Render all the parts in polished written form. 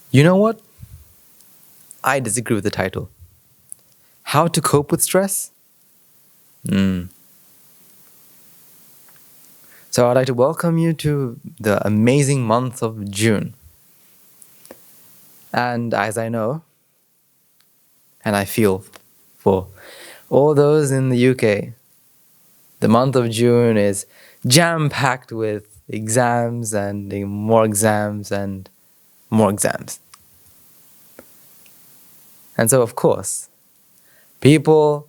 You know what? I disagree with the title. How to cope with stress? So I'd like to welcome you to the amazing month of June. And as I know, and I feel for all those in the UK, the month of June is jam-packed with exams and more exams and more exams. And so, of course, people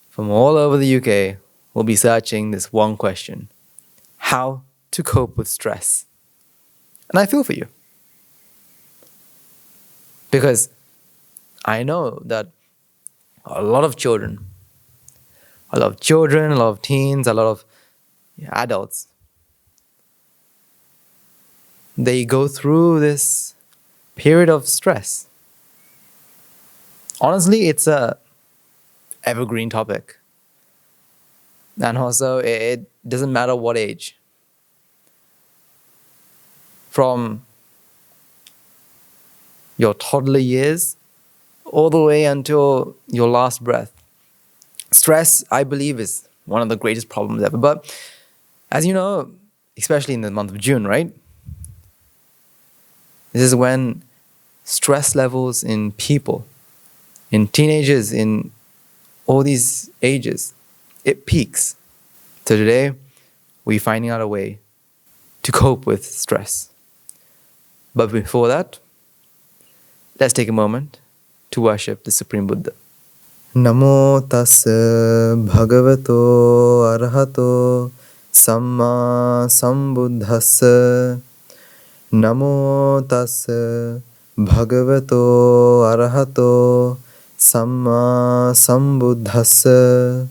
from all over the UK will be searching this one question: how to cope with stress. And I feel for you. Because I know that a lot of children, a lot of teens, a lot of adults, they go through this period of stress. Honestly, it's a evergreen topic. And also, it doesn't matter what age. From your toddler years all the way until your last breath. Stress, I believe, is one of the greatest problems ever. But as you know, especially in the month of June, right? This is when stress levels in people, in teenagers, in all these ages, it peaks. So today, we're finding out a way to cope with stress. But before that, let's take a moment to worship the Supreme Buddha. Namo tassa bhagavato arahato samma sambuddhassa. Namo tassa bhagavato arahato samma sambuddhassa.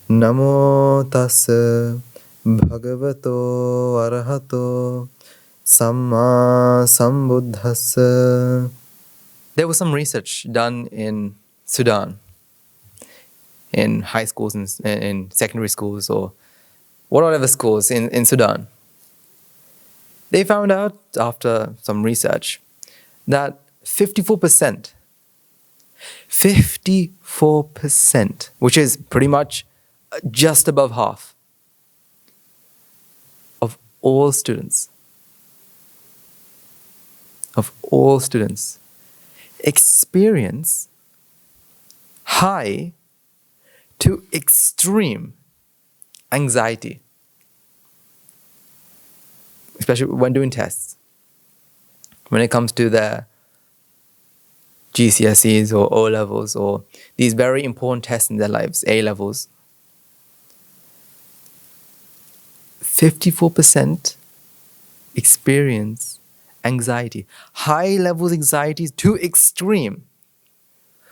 Namo tassa bhagavato arahato samma sambuddhassa. There was some research done in Sudan, in high schools and in secondary schools or whatever schools in Sudan. They found out after some research that 54%, which is pretty much just above half of all students, experience high to extreme anxiety, especially when doing tests. When it comes to their GCSEs or O levels or these very important tests in their lives, A levels, 54% experience anxiety, high levels anxieties to extreme,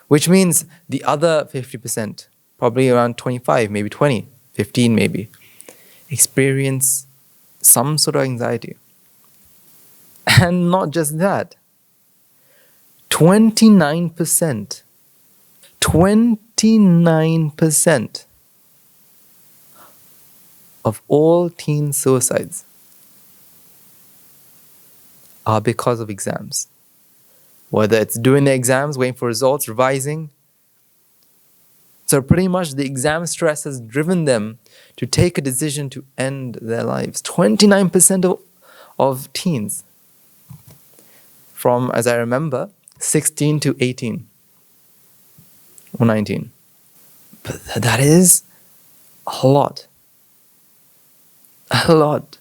which means the other 50%, probably around 25, maybe 20, 15 maybe, experience some sort of anxiety. And not just that, 29% of all teen suicides are because of exams. Whether it's doing the exams, waiting for results, revising. So pretty much the exam stress has driven them to take a decision to end their lives. 29% of teens, from, as I remember, 16 to 18 or 19. But that is a lot. A lot.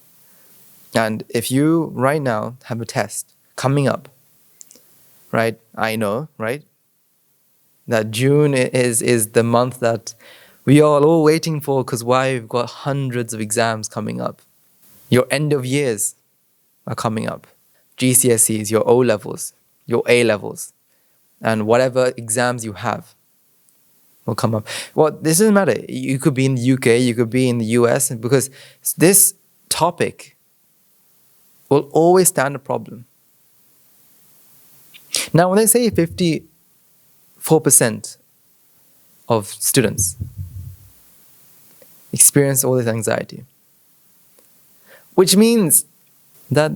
And if you right now have a test coming up, right? I know, right? That June is the month that we are all waiting for, because why? We've got hundreds of exams coming up. Your end of years are coming up. GCSEs, your O levels, your A levels, and whatever exams you have will come up. Well, this doesn't matter. You could be in the UK, you could be in the US, because this topic will always stand a problem. Now, when they say 54% of students experience all this anxiety, which means that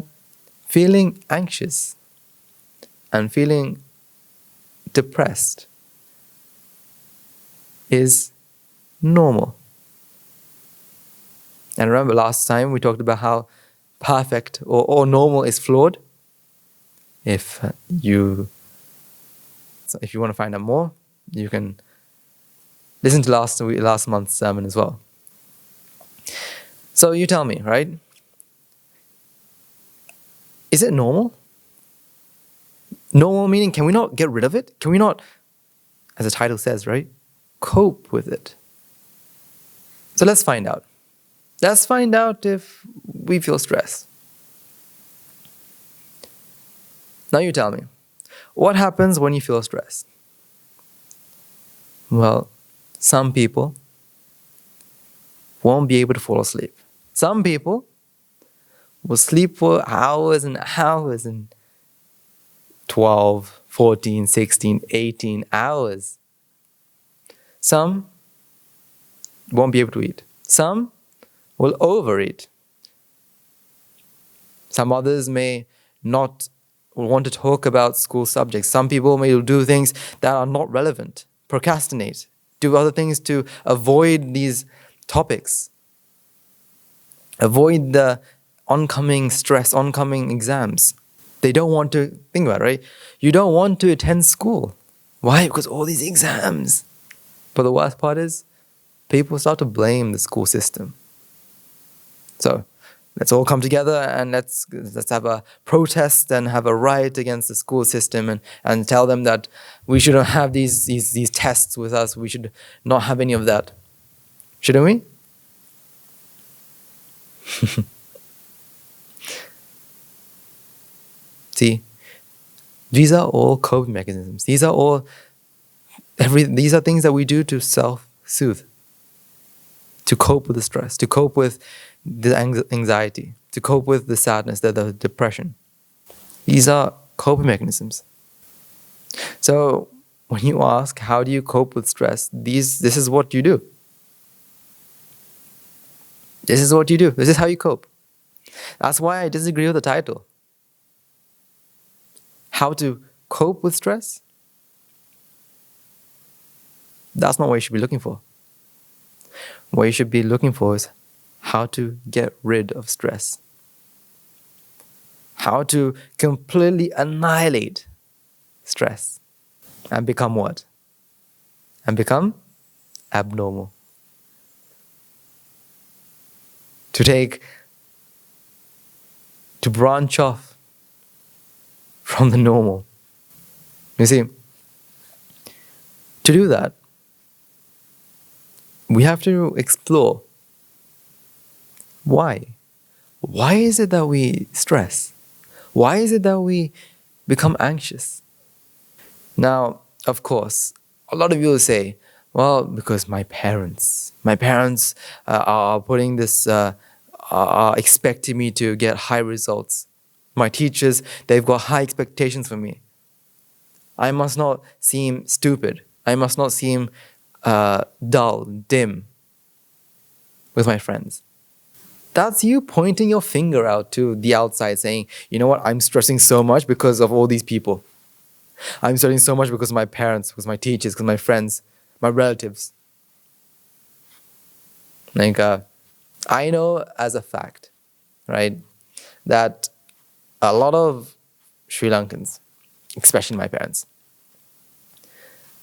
feeling anxious and feeling depressed is normal. And remember last time we talked about how perfect or normal is flawed. If you want to find out more, you can listen to last month's sermon as well. So you tell me, right? Is it normal? Normal meaning, can we not get rid of it? Can we not, as the title says, right, cope with it? So let's find out. Let's find out if we feel stress. Now you tell me, what happens when you feel stressed? Well, some people won't be able to fall asleep. Some people will sleep for hours and hours and 12, 14, 16, 18 hours. Some won't be able to eat. Some will overeat. Some others may not want to talk about school subjects. Some people may do things that are not relevant, procrastinate, do other things to avoid these topics, avoid the oncoming stress, oncoming exams. They don't want to think about it, right? You don't want to attend school. Why? Because all these exams. But the worst part is, people start to blame the school system. So let's all come together and let's have a protest and have a riot against the school system and tell them that we shouldn't have these tests with us. We should not have any of that. Shouldn't we? See, these are all coping mechanisms. These are things that we do to self-soothe, to cope with the stress, to cope with the anxiety, to cope with the sadness, the depression. These are coping mechanisms. So when you ask, how do you cope with stress? This is what you do. This is what you do. This is how you cope. That's why I disagree with the title. How to cope with stress? That's not what you should be looking for. What you should be looking for is how to get rid of stress. How to completely annihilate stress. And become what? And become abnormal. To branch off from the normal. You see, to do that, we have to explore why. Why is it that we stress? Why is it that we become anxious? Now, of course, a lot of you will say, well, because my parents are putting this, are expecting me to get high results. My teachers, they've got high expectations for me. I must not seem stupid. I must not seem dull, dim with my friends. That's you pointing your finger out to the outside saying, you know what, I'm stressing so much because of all these people. I'm stressing so much because of my parents, because of my teachers, because of my friends, my relatives. Like, I know as a fact, right, that a lot of Sri Lankans, especially my parents,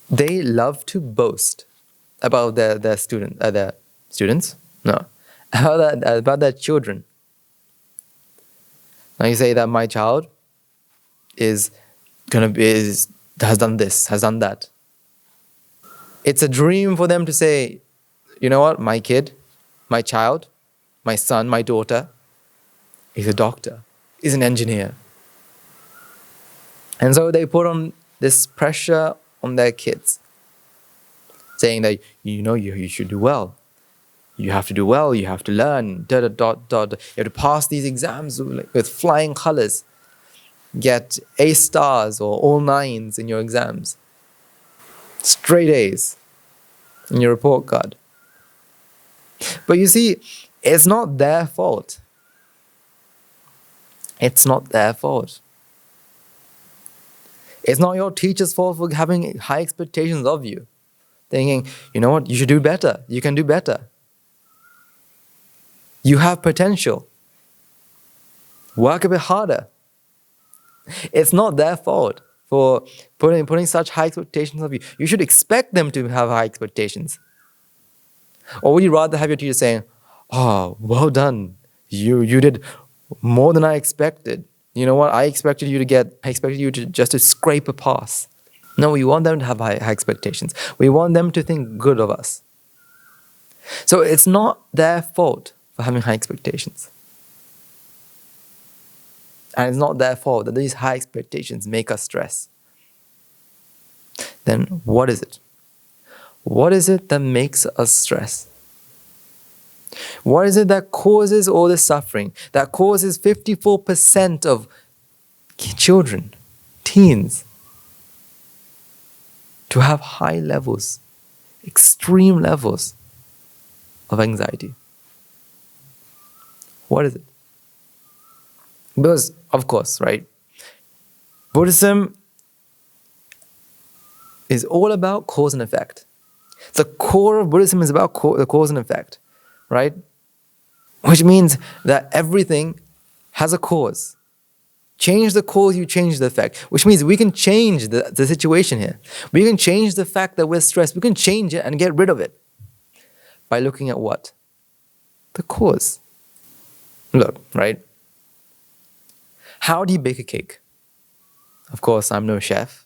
they love to boast about their students? No. About their children. Now you say that my child has done this, has done that. It's a dream for them to say, you know what, my kid, my child, my son, my daughter is a doctor, is an engineer. And so they put on this pressure on their kids, saying that, you should do well. You have to do well, you have to learn, You have to pass these exams with flying colors. Get A stars or all 9s in your exams. Straight A's in your report card. But you see, it's not their fault. It's not their fault. It's not your teacher's fault for having high expectations of you. Thinking, you know what, you should do better. You can do better. You have potential. Work a bit harder. It's not their fault for putting such high expectations of you. You should expect them to have high expectations. Or would you rather have your teacher saying, oh, well done. You did more than I expected. You know what? I expected you to just to scrape a pass. No, we want them to have high expectations. We want them to think good of us. So it's not their fault for having high expectations. And it's not their fault that these high expectations make us stress. Then what is it? What is it that makes us stress? What is it that causes all this suffering? That causes 54% of children, teens, to have high levels, extreme levels of anxiety. What is it? Because, of course, right? Buddhism is all about cause and effect. The core of Buddhism is about the cause and effect, right? Which means that everything has a cause. Change the cause, you change the effect. Which means we can change the situation here. We can change the fact that we're stressed. We can change it and get rid of it. By looking at what? The cause. Look, right? How do you bake a cake? Of course, I'm no chef.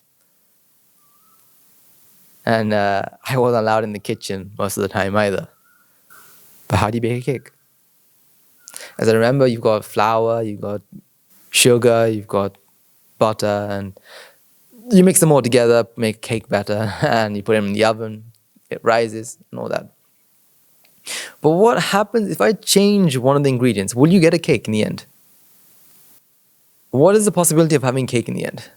And I wasn't allowed in the kitchen most of the time either. But how do you bake a cake? As I remember, you've got flour, you've got sugar, you've got butter, and you mix them all together, make cake batter, and you put them in the oven, it rises, and all that. But what happens if I change one of the ingredients? Will you get a cake in the end? What is the possibility of having cake in the end?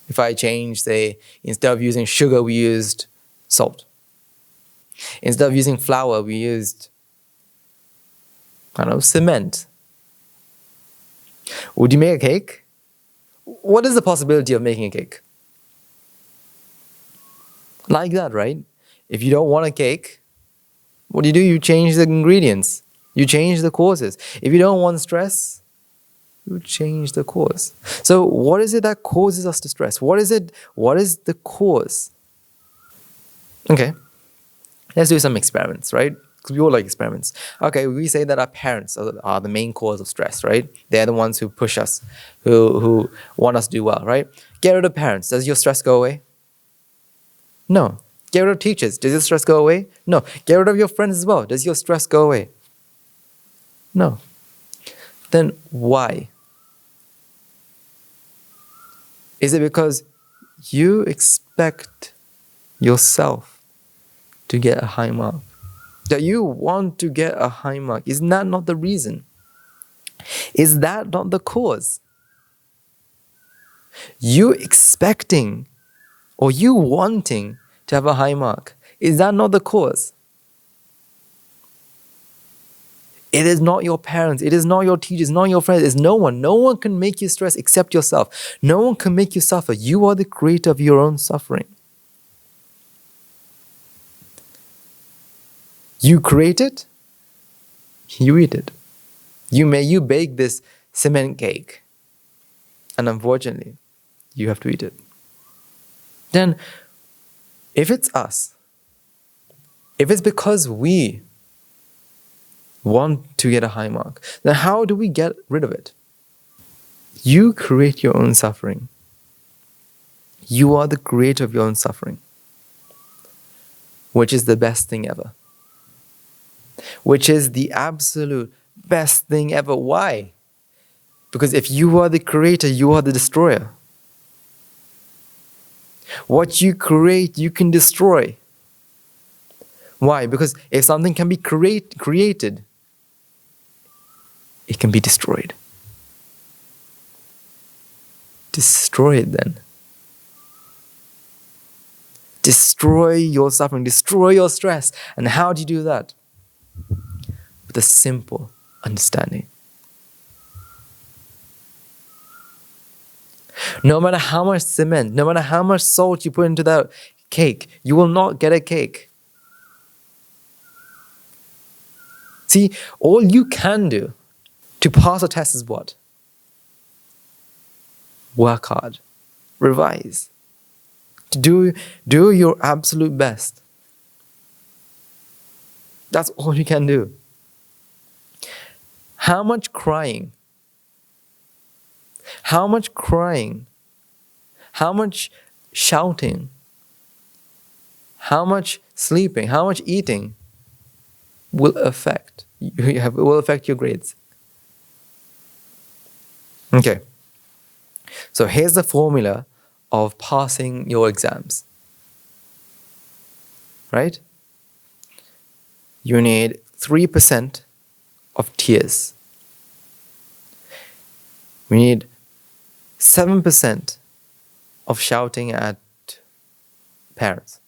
If I change, say, instead of using sugar, we used salt. Instead of using flour, we used, cement. Would you make a cake? What is the possibility of making a cake? Like that, right? If you don't want a cake, what do? You change the ingredients. You change the causes. If you don't want stress, you change the cause. So what is it that causes us to stress? What is it? What is the cause? Okay, let's do some experiments, right? Because we all like experiments. Okay, we say that our parents are the main cause of stress, right? They're the ones who push us, who want us to do well, right? Get rid of parents. Does your stress go away? No. Get rid of teachers. Does your stress go away? No. Get rid of your friends as well. Does your stress go away? No. Then why? Is it because you expect yourself to get a high mark? That you want to get a high mark? Isn't that not the reason? Is that not the cause? You expecting or you wanting to have a high mark, is that not the cause? It is not your parents, it is not your teachers, not your friends, it's no one. No one can make you stress except yourself. No one can make you suffer. You are the creator of your own suffering. You create it, you eat it. You bake this cement cake, and unfortunately, you have to eat it. Then, if it's us, if it's because we want to get a high mark, then how do we get rid of it? You create your own suffering. You are the creator of your own suffering, which is the best thing ever. Which is the absolute best thing ever. Why? Because if you are the creator, you are the destroyer. What you create, you can destroy. Why? Because if something can be created, it can be destroyed. Destroy it then. Destroy your suffering, destroy your stress. And how do you do that? With a simple understanding. No matter how much cement, no matter how much salt you put into that cake, you will not get a cake. See, all you can do to pass a test is what? Work hard. Revise. Do your absolute best. That's all you can do. How much crying? How much crying? How much shouting? How much sleeping? How much eating will affect your grades? Okay. So here's the formula of passing your exams. Right? You need 3% of tears. We need 7% of shouting at parents.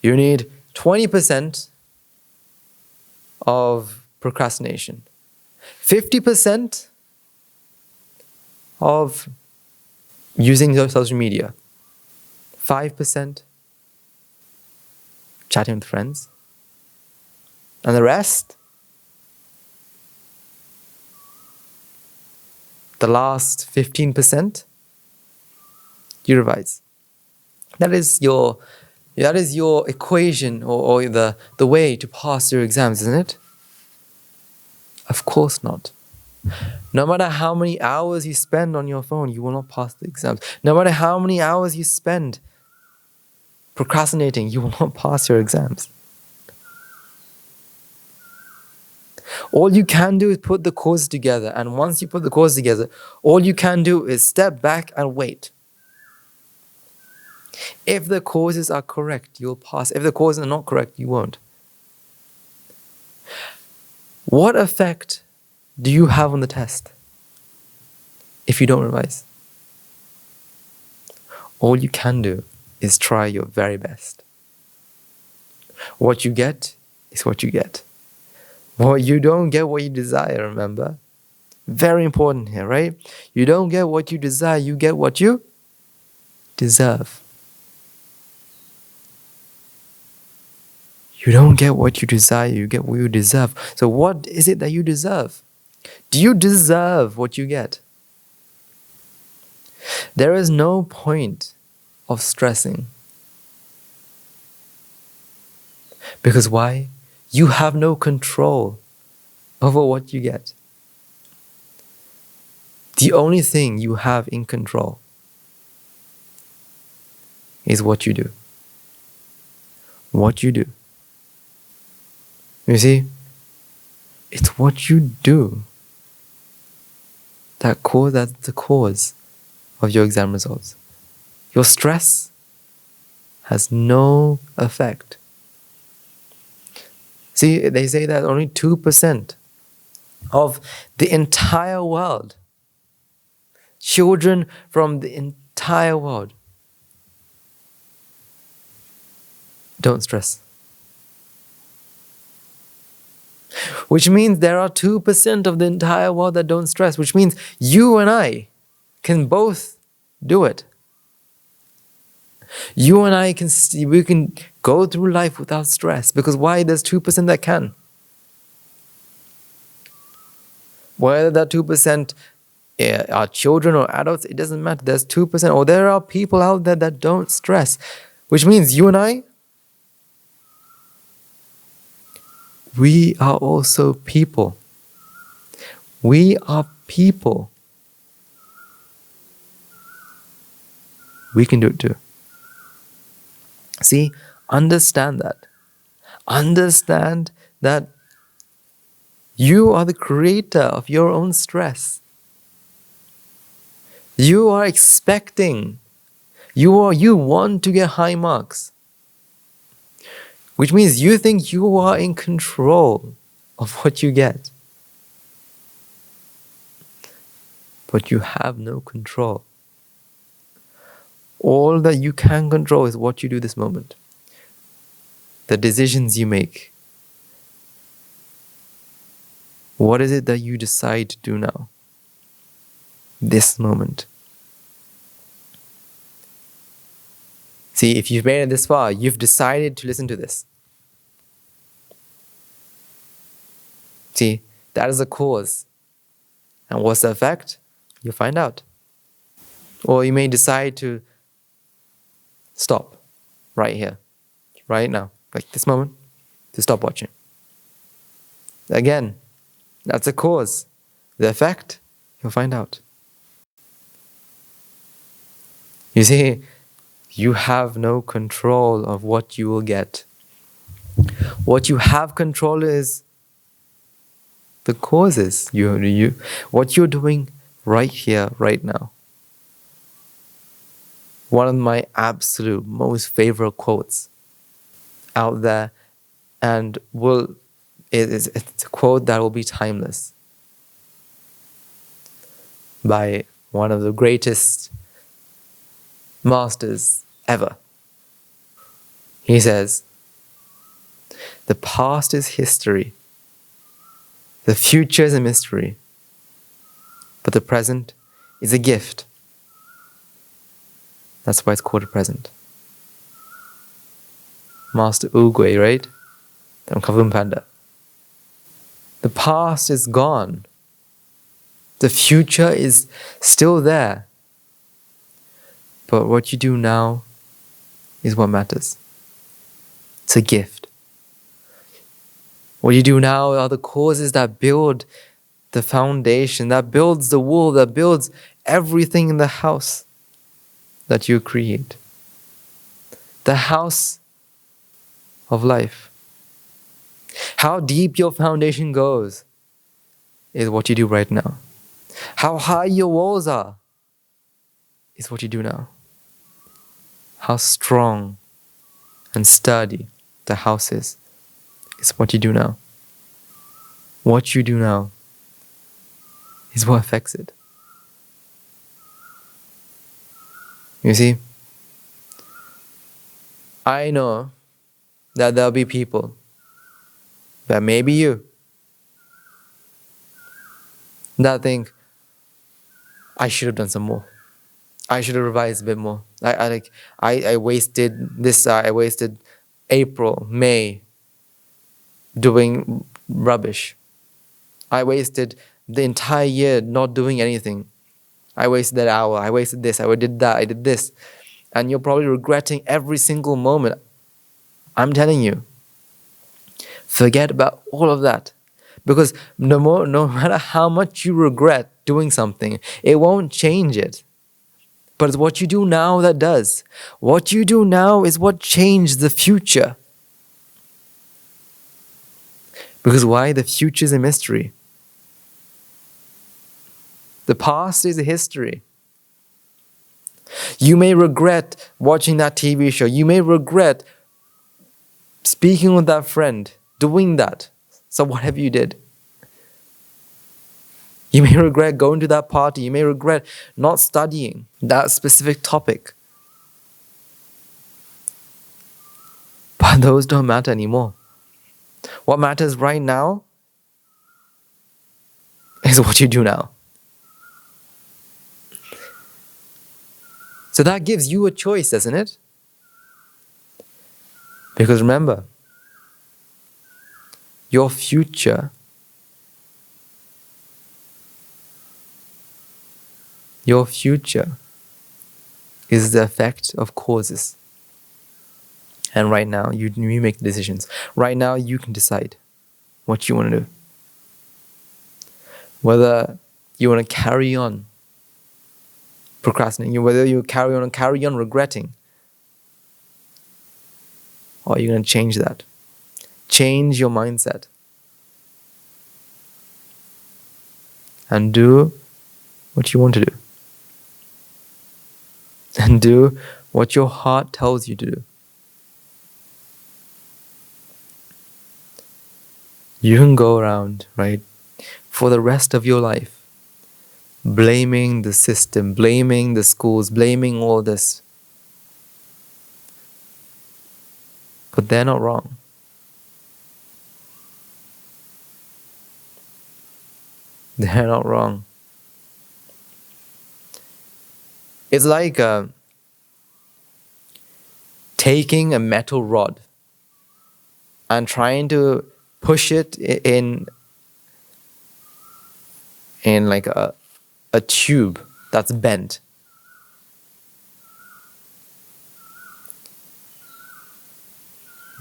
You need 20% of procrastination. 50% of using social media. 5% chatting with friends. And the rest, the last 15%, you revise. That is your equation or the way to pass your exams, isn't it? Of course not. No matter how many hours you spend on your phone, you will not pass the exams. No matter how many hours you spend procrastinating, you will not pass your exams. All you can do is put the courses together, and once you put the courses together, all you can do is step back and wait. If the courses are correct, you'll pass. If the courses are not correct, you won't. What effect do you have on the test if you don't revise? All you can do is try your very best. What you get is what you get. What you don't get what you desire, remember? Very important here, right? You don't get what you desire, you get what you deserve. You don't get what you desire, you get what you deserve. So what is it that you deserve? Do you deserve what you get? There is no point of stressing. Because why? You have no control over what you get. The only thing you have in control is what you do. What you do. You see, it's what you do that's the cause of your exam results. Your stress has no effect. See, they say that only 2% of the entire world, children from the entire world, don't stress. Which means there are 2% of the entire world that don't stress, which means you and I can both do it. You and I we can go through life without stress. Because why? There's 2% that can. Whether that 2% are children or adults, it doesn't matter. There's 2%. Or there are people out there that don't stress. Which means you and I, we are also people. We are people. We can do it too. See, understand that. Understand that you are the creator of your own stress. You are expecting. You want to get high marks. Which means you think you are in control of what you get. But you have no control. All that you can control is what you do this moment. The decisions you make. What is it that you decide to do now? This moment. See, if you've made it this far, you've decided to listen to this. See, that is the cause. And what's the effect? You'll find out. Or you may decide to stop right here, right now, like this moment, to stop watching. Again, that's the cause. The effect, you'll find out. You see, you have no control of what you will get. What you have control is the causes. What you're doing right here, right now. One of my absolute most favorite quotes out there, and it's a quote that will be timeless, by one of the greatest masters ever. He says, "The past is history, the future is a mystery, but the present is a gift." That's why it's called a present. Master Ugui, right? From Kavum Panda. The past is gone. The future is still there. But what you do now is what matters. It's a gift. What you do now are the causes that build the foundation, that builds the wall, that builds everything in the house that you create. The house of life. How deep your foundation goes is what you do right now. How high your walls are is what you do now. How strong and sturdy the house is what you do now. What you do now is what affects it. You see, I know that there'll be people, that may be you, that think, I should have done some more. I should have revised a bit more. I wasted this, I wasted April, May doing rubbish. I wasted the entire year not doing anything. I wasted that hour, I wasted this, I did that, I did this. And you're probably regretting every single moment. I'm telling you, forget about all of that. Because no matter how much you regret doing something, it won't change it. But it's what you do now that does. What you do now is what changed the future. Because why? The future is a mystery. The past is a history. You may regret watching that TV show. You may regret speaking with that friend, doing that. So whatever you did. You may regret going to that party. You may regret not studying that specific topic. But those don't matter anymore. What matters right now is what you do now. So that gives you a choice, doesn't it? Because remember, your future is the effect of causes. And right now, you make decisions. Right now, you can decide what you want to do. Whether you want to carry on procrastinating, whether you carry on regretting, or you're going to change that. Change your mindset. And do what you want to do. And do what your heart tells you to do. You can go around, right, for the rest of your life, blaming the system, blaming the schools, blaming all this. But they're not wrong. They're not wrong. It's like taking a metal rod and trying to push it in like a tube that's bent.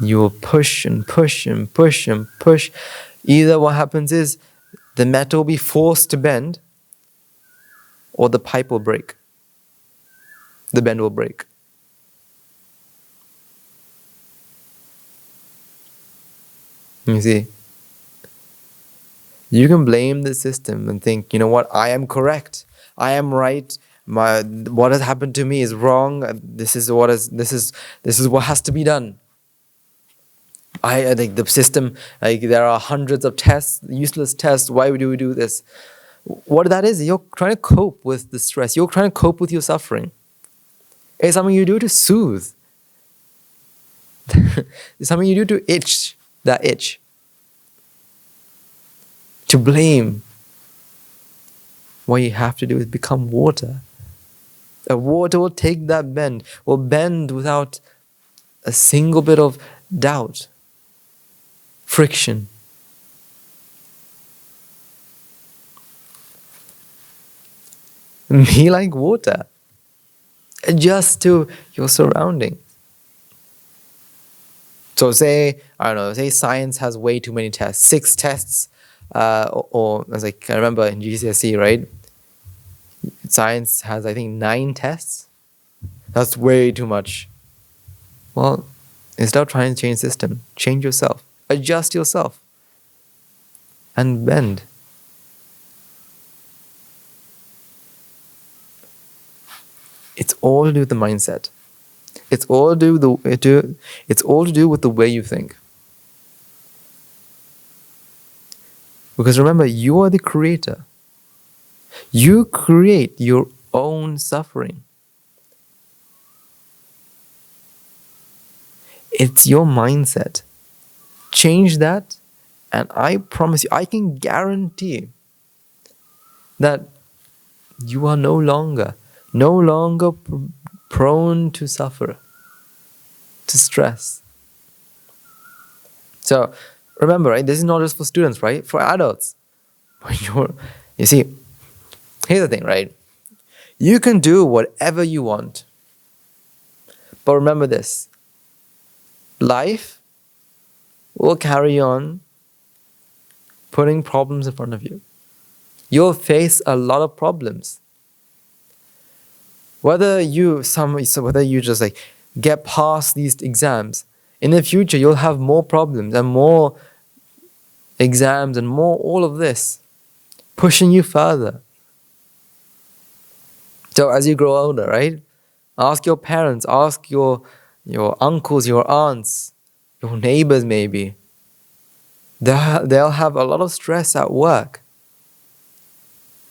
You will push and push and push and push. Either what happens is the metal will be forced to bend, or the pipe will break. The bend will break. You see? You can blame the system and think, you know what, I am correct. I am right. What has happened to me is wrong. This is what has to be done. I think the system, like there are hundreds of tests, useless tests. Why do we do this? What that is, you're trying to cope with the stress. You're trying to cope with your suffering. It's something you do to soothe. It's something you do to itch that itch. To blame. What you have to do is become water. A water will take that bend, will bend without a single bit of doubt, friction. Be like water. Adjust to your surroundings. So say science has way too many tests, 6 tests, or as I remember in GCSE, right? Science has, I think, 9 tests. That's way too much. Well, instead of trying to change the system, change yourself. Adjust yourself. And bend. It's all to do with the mindset. It's all to do with the way you think. Because remember, you are the creator. You create your own suffering. It's your mindset. Change that, and I promise you, I can guarantee that you are no longer prone to suffer, to stress. So remember, right? This is not just for students, right? For adults. You see, here's the thing, right? You can do whatever you want. But remember this. Life will carry on putting problems in front of you. You'll face a lot of problems. Whether you just like get past these exams, in the future you'll have more problems and more exams and more all of this, pushing you further. So as you grow older, right? Ask your parents, ask your uncles, your aunts, your neighbors maybe. They'll have a lot of stress at work.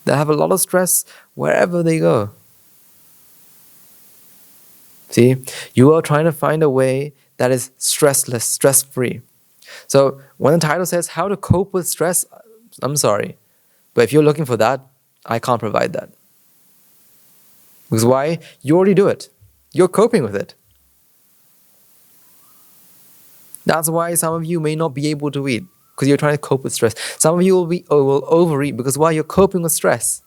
They'll have a lot of stress wherever they go. See, you are trying to find a way that is stressless, stress-free. So when the title says how to cope with stress, I'm sorry. But if you're looking for that, I can't provide that. Because why? You already do it. You're coping with it. That's why some of you may not be able to eat, because you're trying to cope with stress. Some of you will overeat because why? You're coping with stress.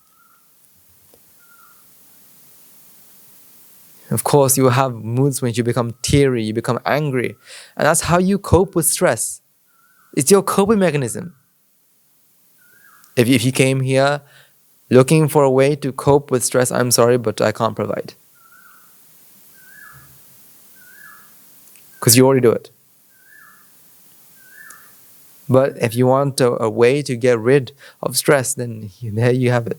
Of course, you will have moods when you become teary, you become angry. And that's how you cope with stress. It's your coping mechanism. If you came here looking for a way to cope with stress, I'm sorry, but I can't provide. Because you already do it. But if you want a way to get rid of stress, then there you have it.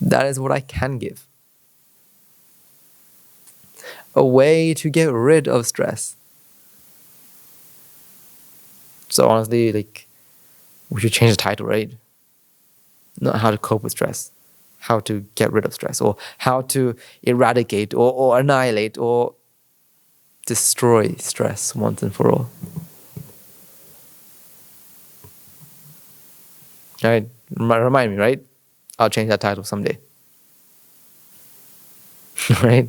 That is what I can give. A way to get rid of stress. So honestly, we should change the title, right? Not how to cope with stress. How to get rid of stress. Or how to eradicate or annihilate or destroy stress once and for all. Right? Remind me, right? I'll change that title someday. right?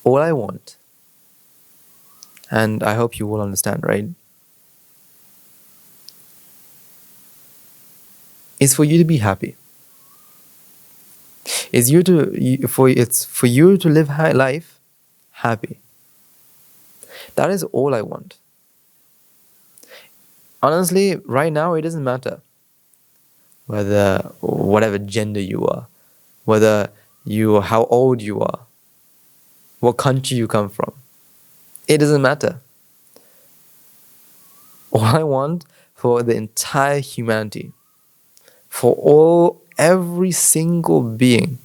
All I want, and I hope you will understand, right, is for you to be happy. It's for you to live life happy. That is all I want. Honestly, right now it doesn't matter whatever gender you are, how old you are, what country you come from. It doesn't matter. All I want for the entire humanity, for every single being,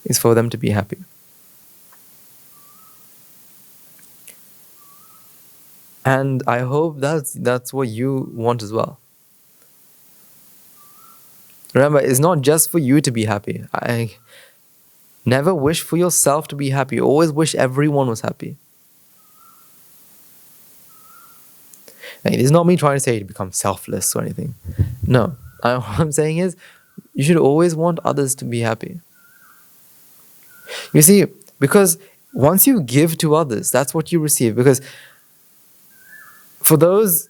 is for them to be happy. And I hope that's what you want as well. Remember, it's not just for you to be happy. I never wish for yourself to be happy. Always wish everyone was happy. And it's not me trying to say to become selfless or anything. No. What I'm saying is, you should always want others to be happy. You see, because once you give to others, that's what you receive. Because for those,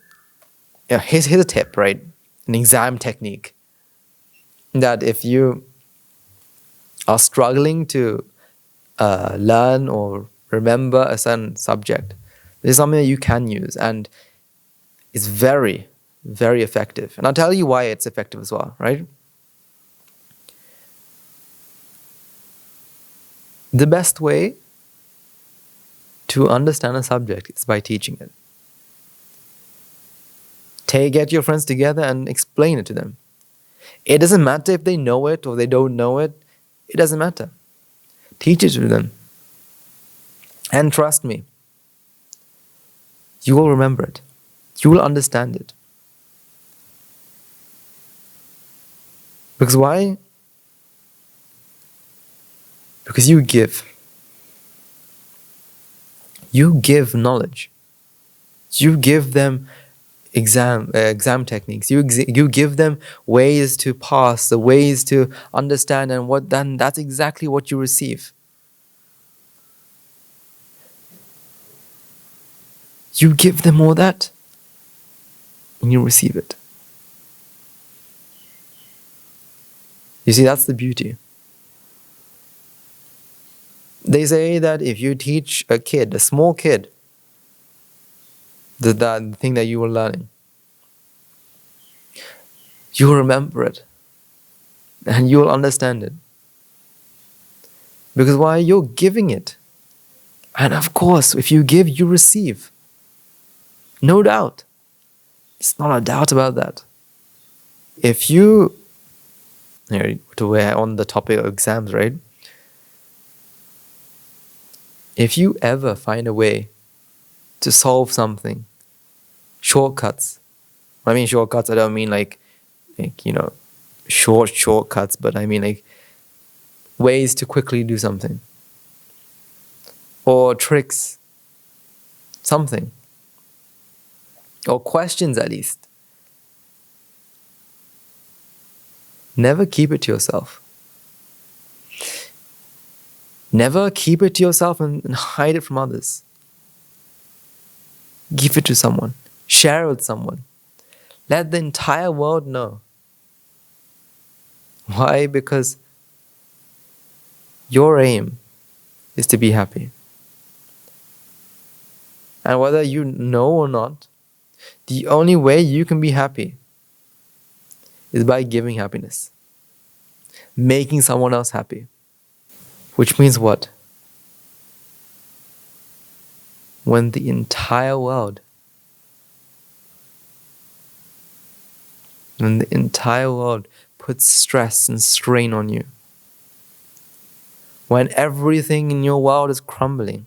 here's a tip, right? An exam technique. That if you are struggling to learn or remember a certain subject, this is something that you can use, and it's very, very effective. And I'll tell you why it's effective as well, right? The best way to understand a subject is by teaching it. Get your friends together and explain it to them. It doesn't matter if they know it or they don't know it. It doesn't matter. Teach it to them. And trust me, you will remember it. You will understand it. Because why? Because you give. You give knowledge. You give them exam techniques. You give them ways to pass, the ways to understand, and then that's exactly what you receive. You give them all that, and you receive it. You see, that's the beauty. They say that if you teach a small kid, the thing that you were learning, you will remember it, and you will understand it. Because why? You're giving it. And of course, if you give, you receive. No doubt. It's not a doubt about that. If you, we're on the topic of exams, right? If you ever find a way to solve something, shortcuts. I mean shortcuts, I don't mean like shortcuts, but I mean like ways to quickly do something. Or tricks. Something. Or questions at least. Never keep it to yourself. Never keep it to yourself and hide it from others. Give it to someone. Share it with someone. Let the entire world know. Why? Because your aim is to be happy. And whether you know or not, the only way you can be happy is by giving happiness. Making someone else happy. Which means what? When the entire world puts stress and strain on you, when everything in your world is crumbling,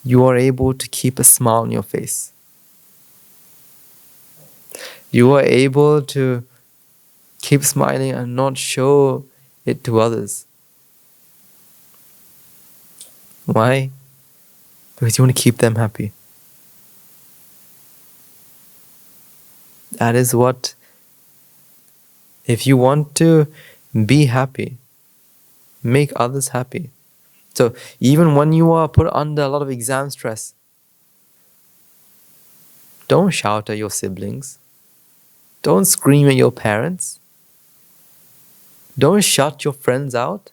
you are able to keep a smile on your face. You are able to keep smiling and not show it to others. Why? Because you want to keep them happy. That is what If you want to be happy, make others happy. So even when you are put under a lot of exam stress, don't shout at your siblings. Don't scream at your parents. Don't shut your friends out.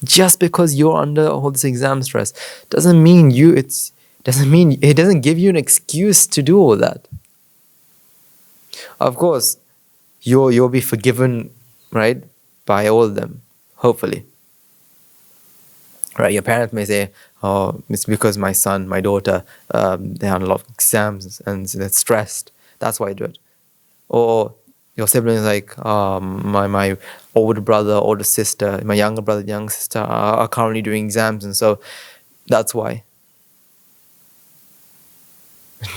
Just because you're under all this exam stress doesn't mean it doesn't give you an excuse to do all that. Of course, you'll be forgiven, right, by all of them, hopefully. Right, your parents may say, "Oh, it's because my son, my daughter, they have a lot of exams and they're stressed. That's why I do it." Or your siblings like, my older brother, older sister, my younger brother, younger sister are currently doing exams, and so that's why.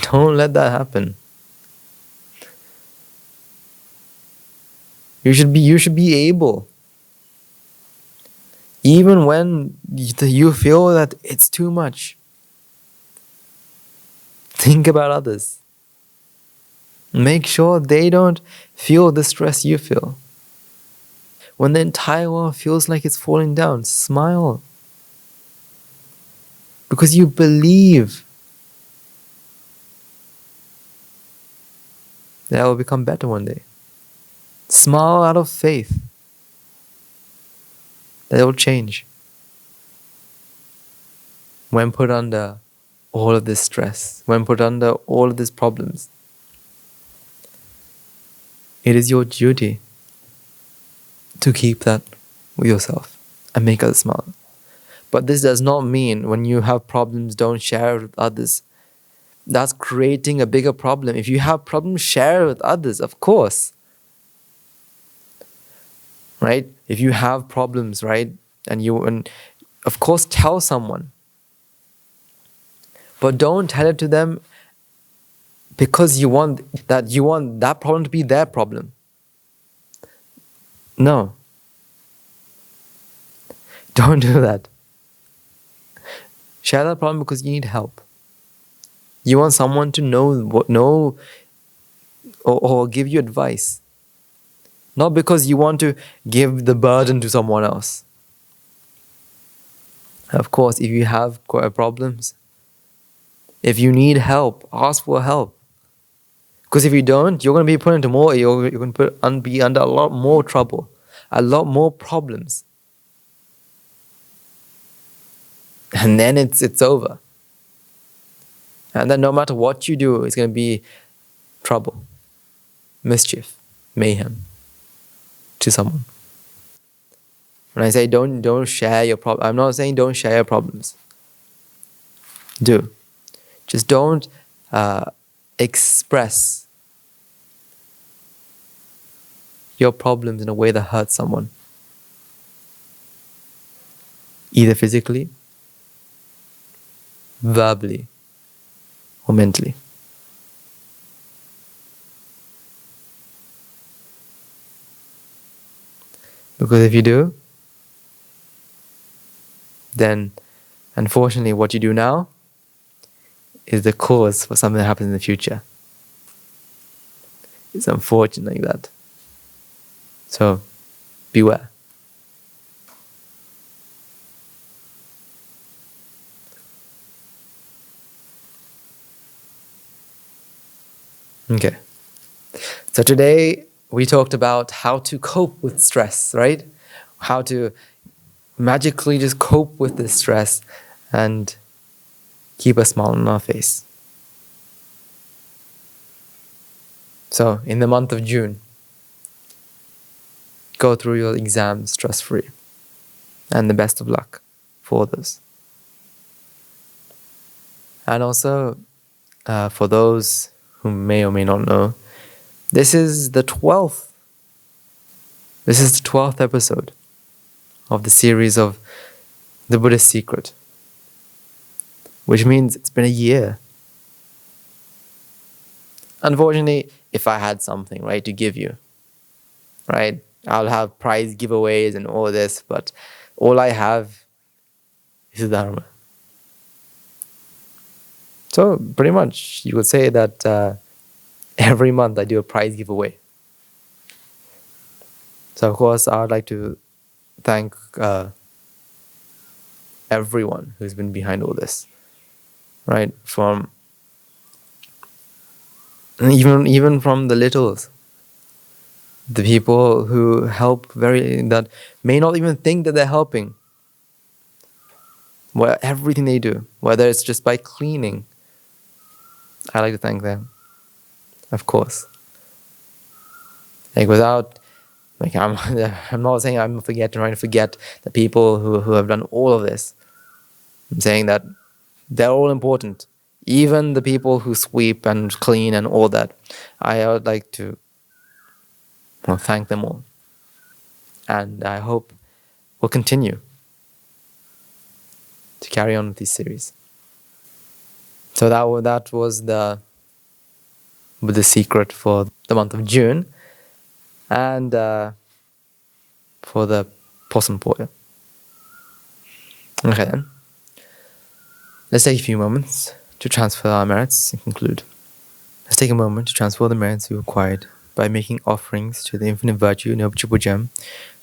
Don't let that happen. You should be able, even when you feel that it's too much. Think about others. Make sure they don't feel the stress you feel. When the entire world feels like it's falling down, smile. Because you believe that it will become better one day. Smile out of faith that it will change. When put under all of this stress, when put under all of these problems, it is your duty to keep that with yourself and make others smile. But this does not mean when you have problems, don't share it with others. That's creating a bigger problem. If you have problems, share it with others, of course. Right? If you have problems, right, and of course tell someone. But don't tell it to them because you want that problem to be their problem. No. Don't do that. Share that problem because you need help. You want someone to know or give you advice. Not because you want to give the burden to someone else. Of course, if you have problems, if you need help, ask for help. Because if you don't, you're going to be put into more. You're going to be under a lot more trouble, a lot more problems, and then it's over. And then no matter what you do, it's going to be trouble, mischief, mayhem to someone. When I say don't share your problem, I'm not saying don't share your problems. Do. Just don't express your problems in a way that hurts someone. Either physically, verbally, or mentally. Because if you do, then unfortunately what you do now is the cause for something that happens in the future. It's unfortunate like that. So, beware. Okay. So today we talked about how to cope with stress, right? How to magically just cope with this stress and keep a smile on our face. So, in the month of June, go through your exams stress-free. And the best of luck for those. And also, for those who may or may not know, this is the 12th episode of the series of The Buddhist Secret, which means it's been a year. Unfortunately, if I had something, right, to give you, right, I'll have prize giveaways and all this, but all I have is Dharma. So pretty much you could say that every month I do a prize giveaway. So of course I would like to thank everyone who's been behind all this, right? From even from the littles, the people who help that may not even think that they're helping. Well, everything they do, whether it's just by cleaning, I like to thank them, of course. Like I'm not saying I'm trying to forget the people who have done all of this. I'm saying that they're all important. Even the people who sweep and clean and all that. I would like to thank them all. And I hope we'll continue to carry on with this series. So that was the secret for the month of June. And for the possum poil. Okay then. Let's take a few moments to transfer our merits and conclude. Let's take a moment to transfer the merits we acquired by making offerings to the infinite virtue, Noble Triple Gem,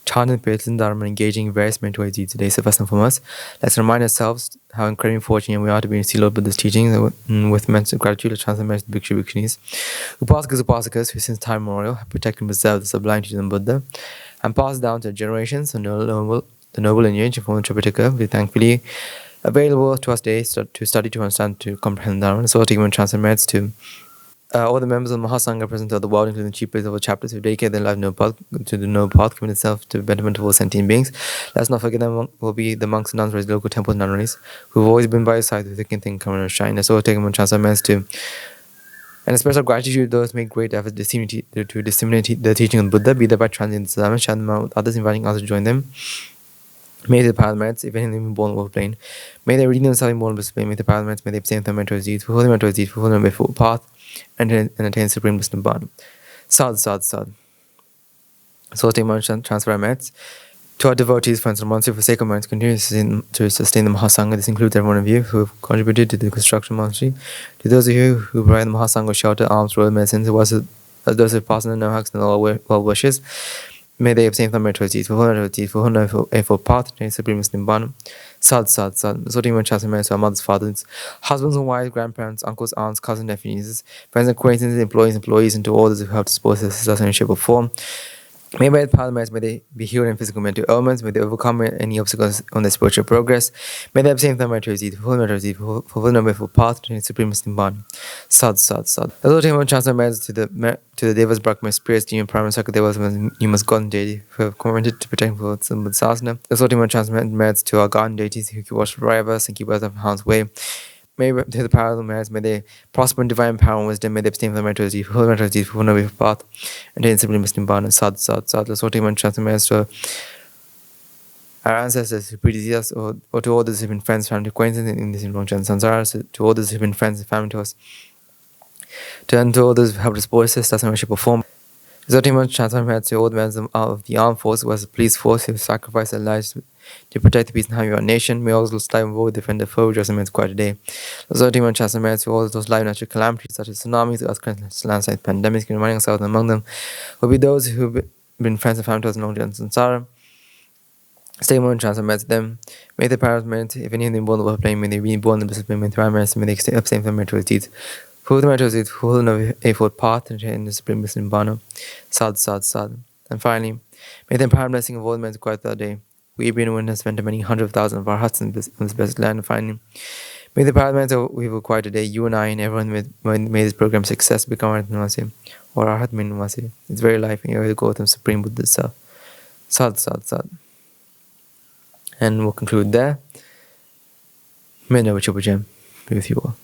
chanting the prayers and Dharma, and engaging in various mental deeds today. So first and foremost, let's remind ourselves how incredibly fortunate we are to be in Lord Buddha's teachings, and with immense gratitude, let's transfer merits to Bhikshu Bhikshunis, Upasakas who since time immemorial have protected and preserved the sublime teachings of Buddha, and passed down to generations the noble lineage of Holy Tripitaka, we thankfully available to us today to study, to understand, to comprehend Dharma. So taking transfer merits to all the members of the Mahasangha present of the world, including the chief priests of all chapters who dedicate their life to the noble path, commit itself to the betterment of all sentient beings. Let's not forget them will be the monks and nuns raised local temples and nunneries who've always been by your side through thick and thin, come and shine. Let's all take transfer merits to and a special gratitude to those who make great efforts to disseminate the teaching of Buddha, be that by translating the Dhamma, sharing them out with others, inviting others to join them. May the paramedics, if anything, be born of plane. May they read themselves in born of plane. May the paramedics, may they abstain from mental disease, fulfill the mental disease, fulfill the way path, and attain Supreme Bliss of Nibbana. Sad. So take my transfer our merits. To our devotees, friends, and monastery, for sake of merits, continue to sustain the Mahasangha. This includes every one of you who have contributed to the construction of the monastery. To those of you who provide the Mahasangha shelter, alms, royal medicines, as those who pass on no hugs and all well wishes, may they abstain from mental disease, fulfill mental disease, fulfill a path, attain Supreme Bliss of Nibbana. Sad. So take my transfer merits to our mothers, fathers, husbands and wives, grandparents, uncles, aunts, cousins, nephews, nieces, friends, acquaintances, employees, and to all those who help to support us in any shape or form. May by the power of the merits, may they be healed in physical and mental ailments, may they overcome any obstacles on their spiritual progress, may they abstain from mental disease, fulfill the noble path to the Supreme Bliss of Nibbana. Sad. The Lord Himself transfer merits to the Devas, Brahmas, spirits, demon, Brahmas, Devas, numerous God and deity who have commented to protect for the Buddhasana. The Lord Himself transfer merits to our God and deities who keep watch for us and keep us from harm's way. May through the power of the merits, may they prosper in divine power and wisdom, may they abstain from the mental disease, fulfill the mental disease, fulfill the noble path, and attain Supreme Bliss of Nibbana. Sad. Let's all take transfer merits to our ancestors who predeceased us, or to all those who've been friends, family, acquaintances in this long journey samsara, to all those who've been friends and family to us, to all those who helped us support us, and worship perform. Resulting in transfer merits to all the members of the armed force, who was the police force, who sacrificed their lives to protect the peace and harmony of our nation. May also strive and defend the foe, just as quite today. Resulting in transfer merits to all those live natural calamities such as tsunamis, earthquakes, landslides, pandemics, reminding ourselves among them will be those who've been friends and family to us in long journey samsara. Stay more and transfer merits to them. May the power of merit, if any of them born in the plane, may they be born in the bliss of plane, may the merits, may they abstain from mental deeds. Fulfill the mental deeds, fulfill the eightfold path, and attain the Supreme Bliss of Nibbana. Sad. And finally, may the empowered blessing of all the men acquired that day, we being witness spent many hundred thousands of our hearts in this blessed land. And finally, may the power of the we've acquired today, you and I and everyone may this program success become our Namaste, or our Hatmin Namaste. Its very life and your Gautam Supreme Buddha self. Sad. And we'll conclude there. May Noble Triple Gem be with you all.